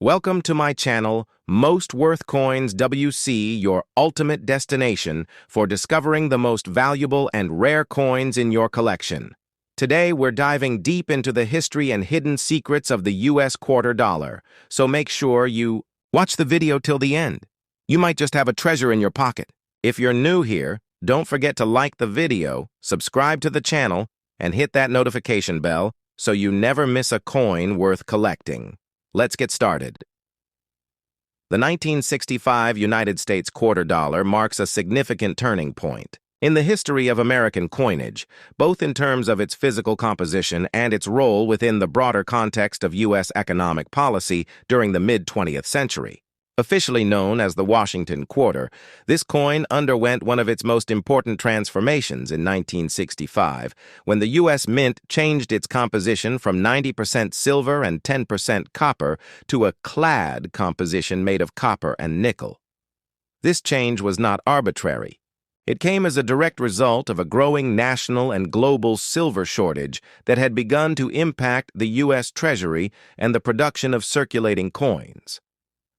Welcome to my channel, Most Worth Coins WC, your ultimate destination for discovering the most valuable and rare coins in your collection. Today, we're diving deep into the history and hidden secrets of the US quarter dollar, so make sure you watch the video till the end. You might just have a treasure in your pocket. If you're new here, don't forget to like the video, subscribe to the channel, and hit that notification bell so you never miss a coin worth collecting. Let's get started. The 1965 United States quarter dollar marks a significant turning point in the history of American coinage, both in terms of its physical composition and its role within the broader context of U.S. economic policy during the mid-20th century. Officially known as the Washington Quarter, this coin underwent one of its most important transformations in 1965, when the U.S. Mint changed its composition from 90% silver and 10% copper to a clad composition made of copper and nickel. This change was not arbitrary. It came as a direct result of a growing national and global silver shortage that had begun to impact the U.S. Treasury and the production of circulating coins.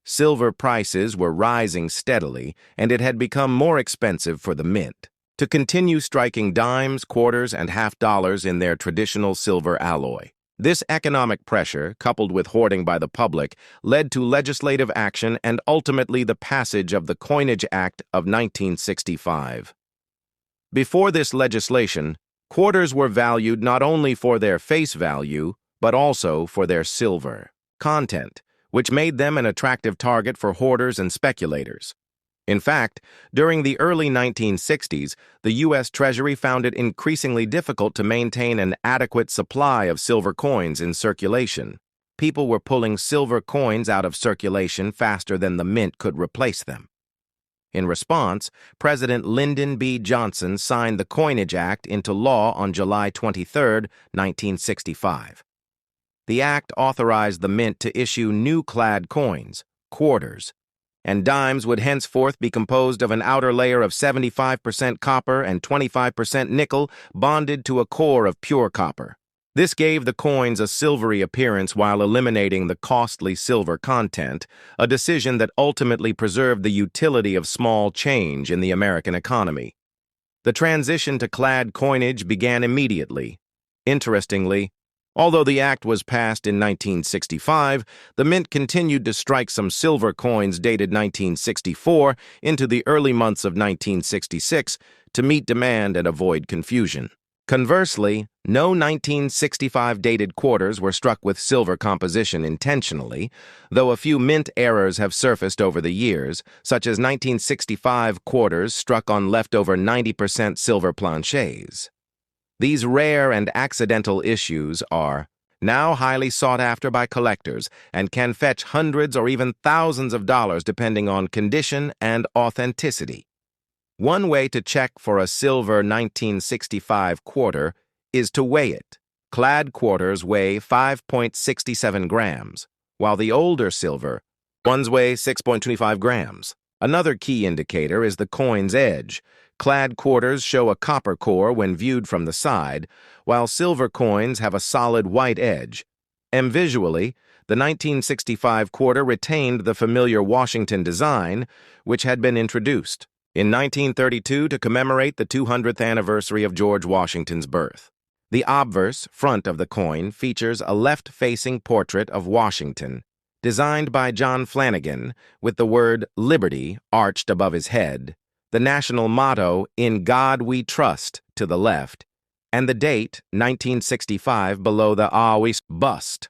Silver prices were rising steadily, and it had become more expensive for the mint to continue striking dimes, quarters, and half-dollars in their traditional silver alloy. This economic pressure, coupled with hoarding by the public, led to legislative action and ultimately the passage of the Coinage Act of 1965. Before this legislation, quarters were valued not only for their face value, but also for their silver content, which made them an attractive target for hoarders and speculators. In fact, during the early 1960s, the U.S. Treasury found it increasingly difficult to maintain an adequate supply of silver coins in circulation. People were pulling silver coins out of circulation faster than the mint could replace them. In response, President Lyndon B. Johnson signed the Coinage Act into law on July 23, 1965. The act authorized the mint to issue new clad coins, quarters, and dimes would henceforth be composed of an outer layer of 75% copper and 25% nickel bonded to a core of pure copper. This gave the coins a silvery appearance while eliminating the costly silver content, a decision that ultimately preserved the utility of small change in the American economy. The transition to clad coinage began immediately. Interestingly, although the act was passed in 1965, the mint continued to strike some silver coins dated 1964 into the early months of 1966 to meet demand and avoid confusion. Conversely, no 1965 dated quarters were struck with silver composition intentionally, though a few mint errors have surfaced over the years, such as 1965 quarters struck on leftover 90% silver planchets. These rare and accidental issues are now highly sought after by collectors and can fetch hundreds or even thousands of dollars depending on condition and authenticity. One way to check for a silver 1965 quarter is to weigh it. Clad quarters weigh 5.67 grams, while the older silver ones weigh 6.25 grams. Another key indicator is the coin's edge. Clad quarters show a copper core when viewed from the side, while silver coins have a solid white edge. And visually, the 1965 quarter retained the familiar Washington design, which had been introduced in 1932 to commemorate the 200th anniversary of George Washington's birth. The obverse, front of the coin, features a left-facing portrait of Washington, designed by John Flanagan, with the word Liberty arched above his head, the national motto, "In God We Trust," to the left, and the date, 1965, below the Awis bust.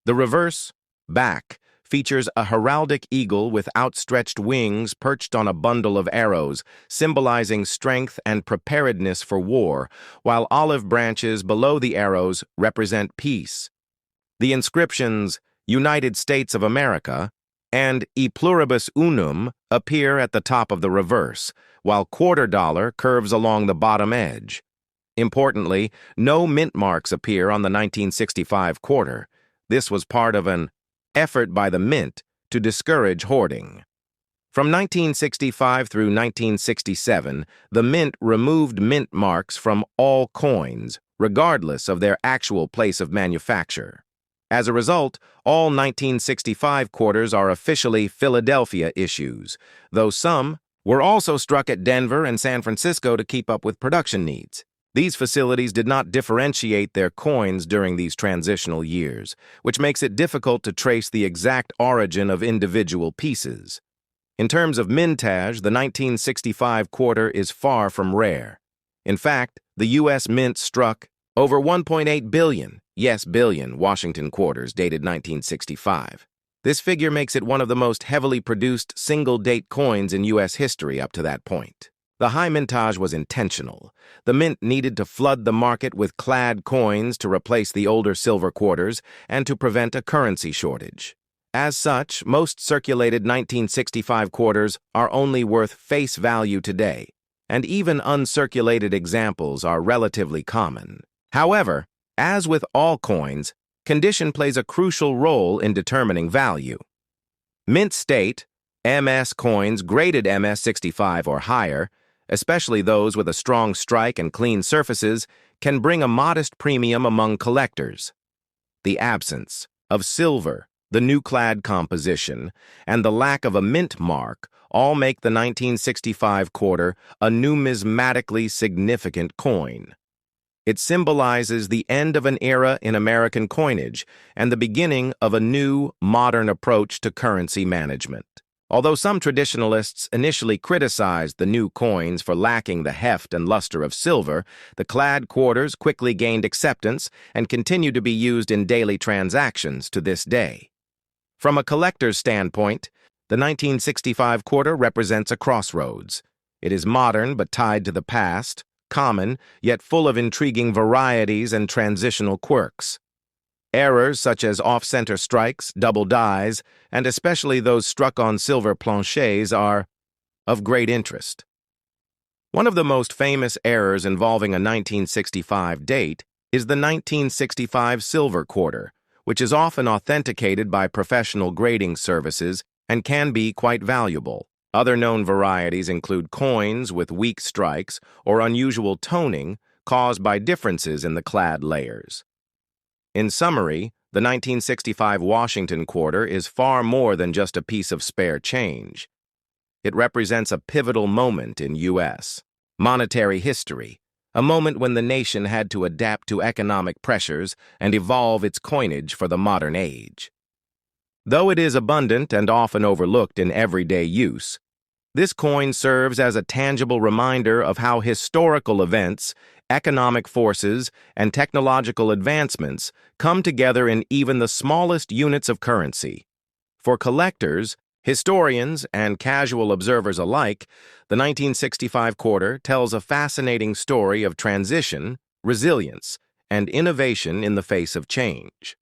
The reverse, back, features a heraldic eagle with outstretched wings perched on a bundle of arrows, symbolizing strength and preparedness for war, while olive branches below the arrows represent peace. The inscriptions, United States of America, and E pluribus unum appear at the top of the reverse, while quarter dollar curves along the bottom edge. Importantly, no mint marks appear on the 1965 quarter. This was part of an effort by the mint to discourage hoarding. From 1965 through 1967, the mint removed mint marks from all coins, regardless of their actual place of manufacture. As a result, all 1965 quarters are officially Philadelphia issues, though some were also struck at Denver and San Francisco to keep up with production needs. These facilities did not differentiate their coins during these transitional years, which makes it difficult to trace the exact origin of individual pieces. In terms of mintage, the 1965 quarter is far from rare. In fact, the U.S. Mint struck over 1.8 billion, yes, billion, Washington quarters dated 1965. This figure makes it one of the most heavily produced single-date coins in U.S. history up to that point. The high mintage was intentional. The mint needed to flood the market with clad coins to replace the older silver quarters and to prevent a currency shortage. As such, most circulated 1965 quarters are only worth face value today, and even uncirculated examples are relatively common. However, as with all coins, condition plays a crucial role in determining value. Mint state, MS coins graded MS65 or higher, especially those with a strong strike and clean surfaces, can bring a modest premium among collectors. The absence of silver, the nuclad composition, and the lack of a mint mark all make the 1965 quarter a numismatically significant coin. It symbolizes the end of an era in American coinage and the beginning of a new, modern approach to currency management. Although some traditionalists initially criticized the new coins for lacking the heft and luster of silver, the clad quarters quickly gained acceptance and continue to be used in daily transactions to this day. From a collector's standpoint, the 1965 quarter represents a crossroads. It is modern but tied to the past, common, yet full of intriguing varieties and transitional quirks. Errors such as off-center strikes, double dies, and especially those struck on silver planchets are of great interest. One of the most famous errors involving a 1965 date is the 1965 silver quarter, which is often authenticated by professional grading services and can be quite valuable. Other known varieties include coins with weak strikes or unusual toning caused by differences in the clad layers. In summary, the 1965 Washington quarter is far more than just a piece of spare change. It represents a pivotal moment in U.S. monetary history, a moment when the nation had to adapt to economic pressures and evolve its coinage for the modern age. Though it is abundant and often overlooked in everyday use, this coin serves as a tangible reminder of how historical events, economic forces, and technological advancements come together in even the smallest units of currency. For collectors, historians, and casual observers alike, the 1965 quarter tells a fascinating story of transition, resilience, and innovation in the face of change.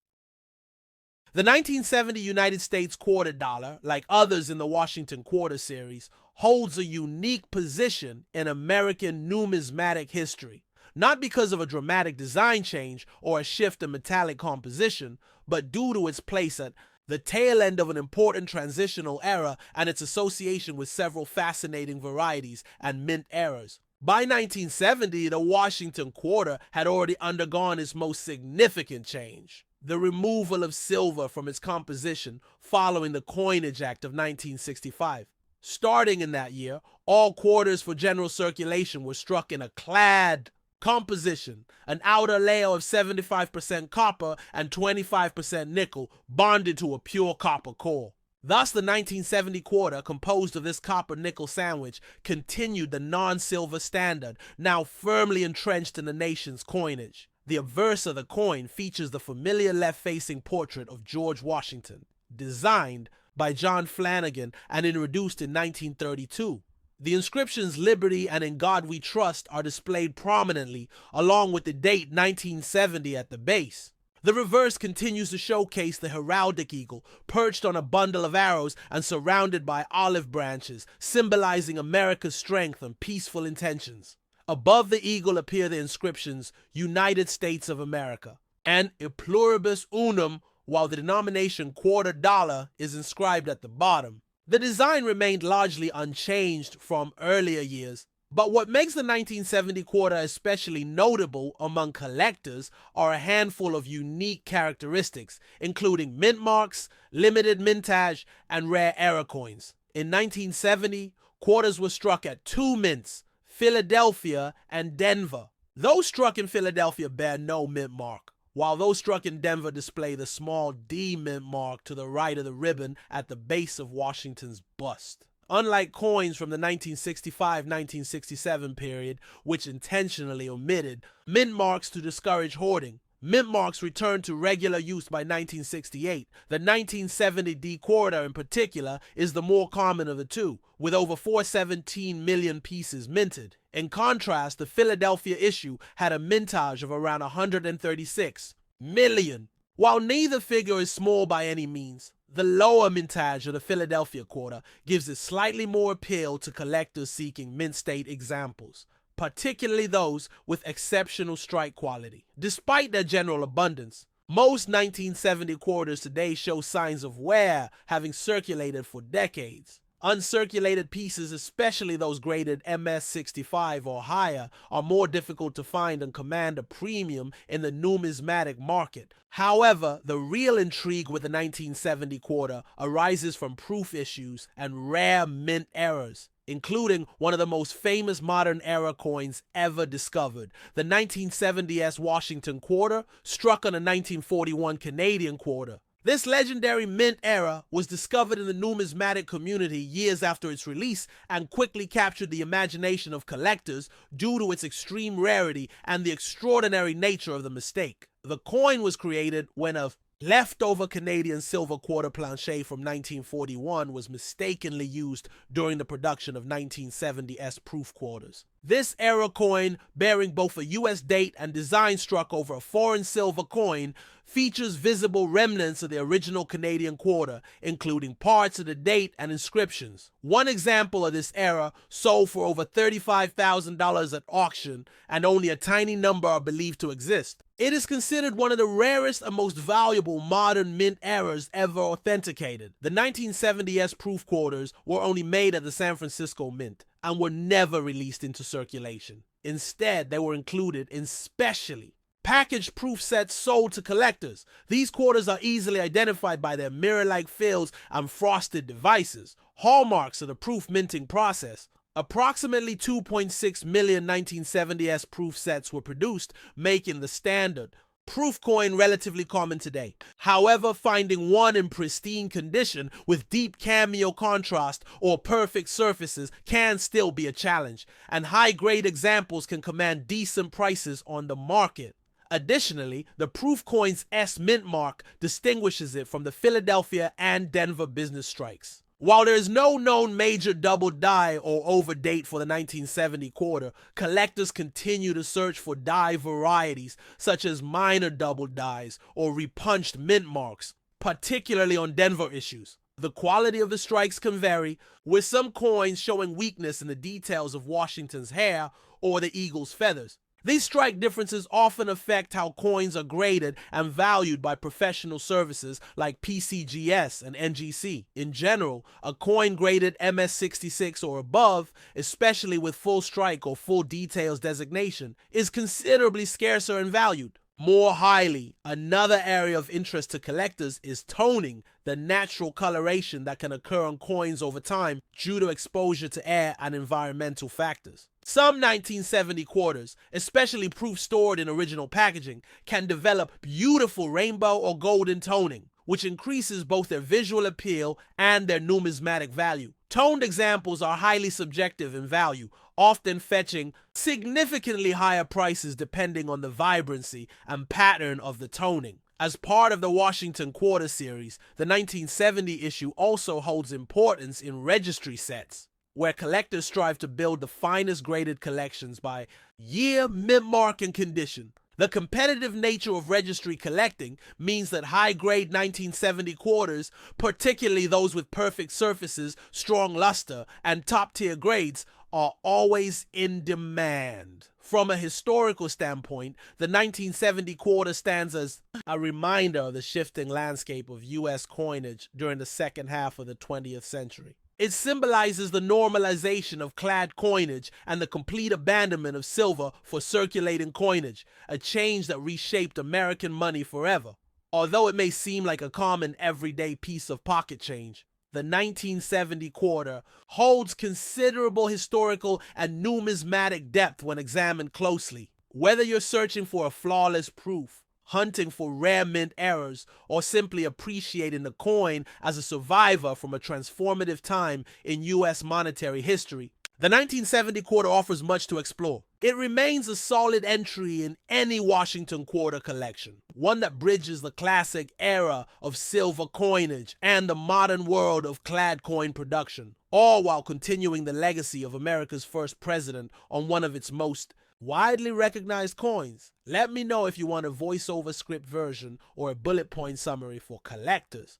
The 1970 United States quarter dollar, like others in the Washington quarter series, holds a unique position in American numismatic history, not because of a dramatic design change or a shift in metallic composition, but due to its place at the tail end of an important transitional era and its association with several fascinating varieties and mint eras. By 1970, the Washington quarter had already undergone its most significant change: the removal of silver from its composition following the Coinage Act of 1965. Starting in that year, all quarters for general circulation were struck in a clad composition, an outer layer of 75% copper and 25% nickel bonded to a pure copper core. Thus, the 1970 quarter, composed of this copper-nickel sandwich, continued the non-silver standard, now firmly entrenched in the nation's coinage. The obverse of the coin features the familiar left-facing portrait of George Washington, designed by John Flanagan and introduced in 1932. The inscriptions "Liberty" and "In God We Trust" are displayed prominently, along with the date 1970 at the base. The reverse continues to showcase the heraldic eagle, perched on a bundle of arrows and surrounded by olive branches, symbolizing America's strength and peaceful intentions. Above the eagle appear the inscriptions "United States of America" and "E pluribus unum," while the denomination quarter dollar is inscribed at the bottom. The design remained largely unchanged from earlier years, But what makes the 1970 quarter especially notable among collectors are a handful of unique characteristics, including mint marks, limited mintage, and rare era coins. In 1970, quarters were struck at two mints, Philadelphia and Denver. Those struck in Philadelphia bear no mint mark, while those struck in Denver display the small D mint mark to the right of the ribbon at the base of Washington's bust. Unlike coins from the 1965-1967 period, which intentionally omitted mint marks to discourage hoarding, mint marks returned to regular use by 1968. The 1970 D quarter in particular is the more common of the two, with over 417 million pieces minted. In contrast, the Philadelphia issue had a mintage of around 136 million. While neither figure is small by any means, the lower mintage of the Philadelphia quarter gives it slightly more appeal to collectors seeking mint state examples, particularly those with exceptional strike quality. Despite their general abundance, most 1970 quarters today show signs of wear, having circulated for decades. Uncirculated pieces, especially those graded MS-65 or higher, are more difficult to find and command a premium in the numismatic market. However, the real intrigue with the 1970 quarter arises from proof issues and rare mint errors, including one of the most famous modern era coins ever discovered, the 1970s Washington quarter, struck on a 1941 Canadian quarter. This legendary mint error was discovered in the numismatic community years after its release and quickly captured the imagination of collectors due to its extreme rarity and the extraordinary nature of the mistake. The coin was created when a leftover Canadian silver quarter planche from 1941 was mistakenly used during the production of 1970s proof quarters. This era coin, bearing both a US date and design struck over a foreign silver coin, features visible remnants of the original Canadian quarter, including parts of the date and inscriptions. One example of this era sold for over $35,000 at auction, and only a tiny number are believed to exist. It is considered one of the rarest and most valuable modern mint errors ever authenticated. The 1970s proof quarters were only made at the San Francisco Mint and were never released into circulation. Instead, they were included in specially packaged proof sets sold to collectors. These quarters are easily identified by their mirror-like fills and frosted devices, hallmarks of the proof minting process. Approximately 2.6 million 1970s proof sets were produced, making the standard proof coin relatively common today. However, finding one in pristine condition with deep cameo contrast or perfect surfaces can still be a challenge, and high-grade examples can command decent prices on the market. Additionally, the proof coin's S mint mark distinguishes it from the Philadelphia and Denver business strikes. While there is no known major double die or overdate for the 1970 quarter, collectors continue to search for die varieties such as minor double dies or repunched mint marks, particularly on Denver issues. The quality of the strikes can vary, with some coins showing weakness in the details of Washington's hair or the eagle's feathers. These strike differences often affect how coins are graded and valued by professional services like PCGS and NGC. In general, a coin graded MS66 or above, especially with full strike or full details designation, is considerably scarcer and valued. More highly, another area of interest to collectors is toning, the natural coloration that can occur on coins over time due to exposure to air and environmental factors. Some 1970 quarters, especially proof stored in original packaging, can develop beautiful rainbow or golden toning, which increases both their visual appeal and their numismatic value. Toned examples are highly subjective in value, often fetching significantly higher prices depending on the vibrancy and pattern of the toning. As part of the Washington Quarter series, the 1970 issue also holds importance in registry sets, where collectors strive to build the finest graded collections by year, mint mark, and condition. The competitive nature of registry collecting means that high-grade 1970 quarters, particularly those with perfect surfaces, strong luster, and top-tier grades, are always in demand. From a historical standpoint, the 1970 quarter stands as a reminder of the shifting landscape of U.S. coinage during the second half of the 20th century. It symbolizes the normalization of clad coinage and the complete abandonment of silver for circulating coinage, a change that reshaped American money forever. Although it may seem like a common everyday piece of pocket change, the 1970 quarter holds considerable historical and numismatic depth when examined closely. Whether you're searching for a flawless proof, hunting for rare mint errors, or simply appreciating the coin as a survivor from a transformative time in U.S. monetary history, the 1970 quarter offers much to explore. It remains a solid entry in any Washington quarter collection, one that bridges the classic era of silver coinage and the modern world of clad coin production, all while continuing the legacy of America's first president on one of its most widely recognized coins. Let me know if you want a voiceover script version or a bullet point summary for collectors.